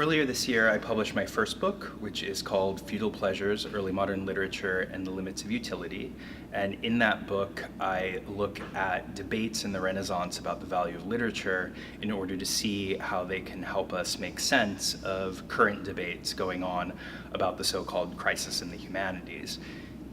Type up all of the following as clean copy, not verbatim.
Earlier this year, I published my first book, which is called Feudal Pleasures, Early Modern Literature and the Limits of Utility. And in that book, I look at debates in the Renaissance about the value of literature in order to see how they can help us make sense of current debates going on about the so-called crisis in the humanities.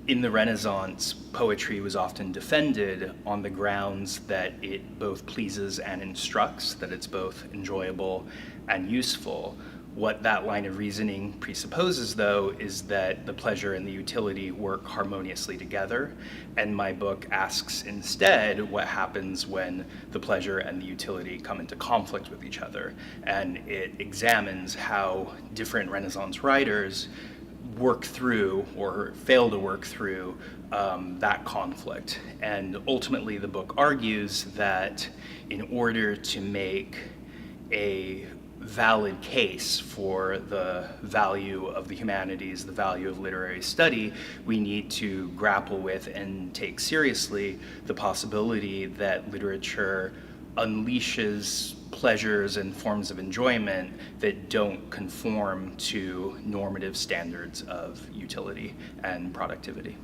In the Renaissance, poetry was often defended on the grounds that it both pleases and instructs, that it's both enjoyable and useful. What that line of reasoning presupposes, though, is that the pleasure and the utility work harmoniously together, and my book asks instead what happens when the pleasure and the utility come into conflict with each other, and it examines how different Renaissance writers work through or fail to work through that conflict. And ultimately the book argues that in order to make a valid case for the value of the humanities, the value of literary study, we need to grapple with and take seriously the possibility that literature unleashes pleasures and forms of enjoyment that don't conform to normative standards of utility and productivity.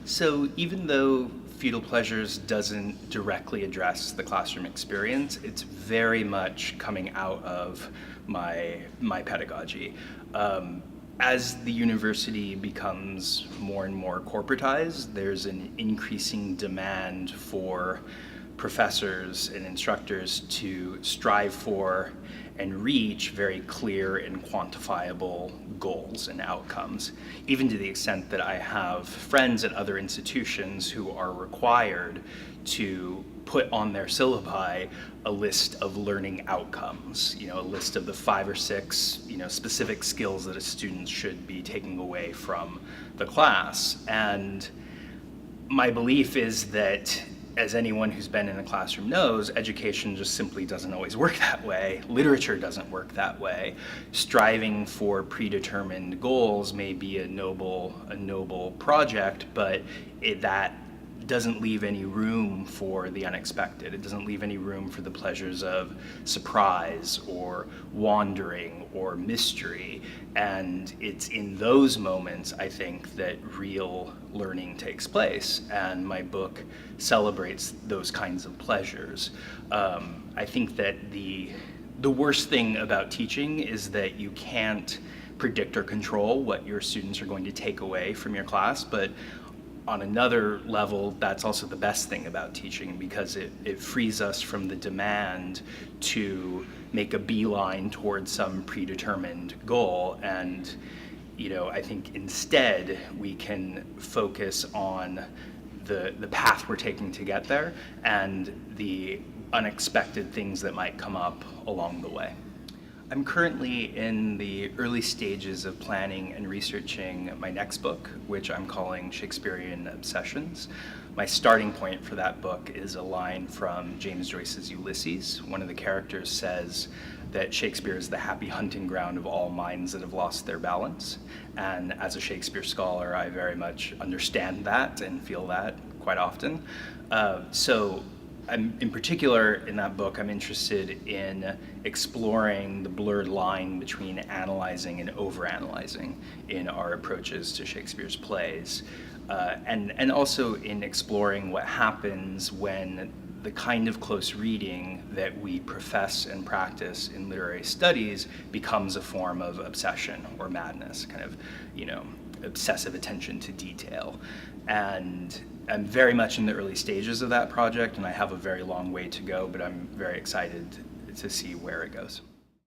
So even though Feudal Pleasures doesn't directly address the classroom experience, it's very much coming out of my pedagogy. As the university becomes more and more corporatized, there's an increasing demand for professors and instructors to strive for and reach very clear and quantifiable goals and outcomes, even to the extent that I have friends at other institutions who are required to put on their syllabi a list of learning outcomes, a list of the 5 or 6, specific skills that a student should be taking away from the class. And my belief is that, as anyone who's been in a classroom knows, education just simply doesn't always work that way. Literature doesn't work that way. Striving for predetermined goals may be a noble project, but that doesn't leave any room for the unexpected. It doesn't leave any room for the pleasures of surprise or wandering or mystery. And it's in those moments, I think, that real learning takes place. And my book celebrates those kinds of pleasures. I think that the worst thing about teaching is that you can't predict or control what your students are going to take away from your class, but on another level, that's also the best thing about teaching, because it frees us from the demand to make a beeline towards some predetermined goal. And I think instead we can focus on the path we're taking to get there and the unexpected things that might come up along the way. I'm currently in the early stages of planning and researching my next book, which I'm calling Shakespearean Obsessions. My starting point for that book is a line from James Joyce's Ulysses. One of the characters says that Shakespeare is the happy hunting ground of all minds that have lost their balance. And as a Shakespeare scholar, I very much understand that and feel that quite often. In particular, in that book, I'm interested in exploring the blurred line between analyzing and overanalyzing in our approaches to Shakespeare's plays, and also in exploring what happens when the kind of close reading that we profess and practice in literary studies becomes a form of obsession or madness, kind of, obsessive attention to detail. And I'm very much in the early stages of that project, and I have a very long way to go, but I'm very excited to see where it goes.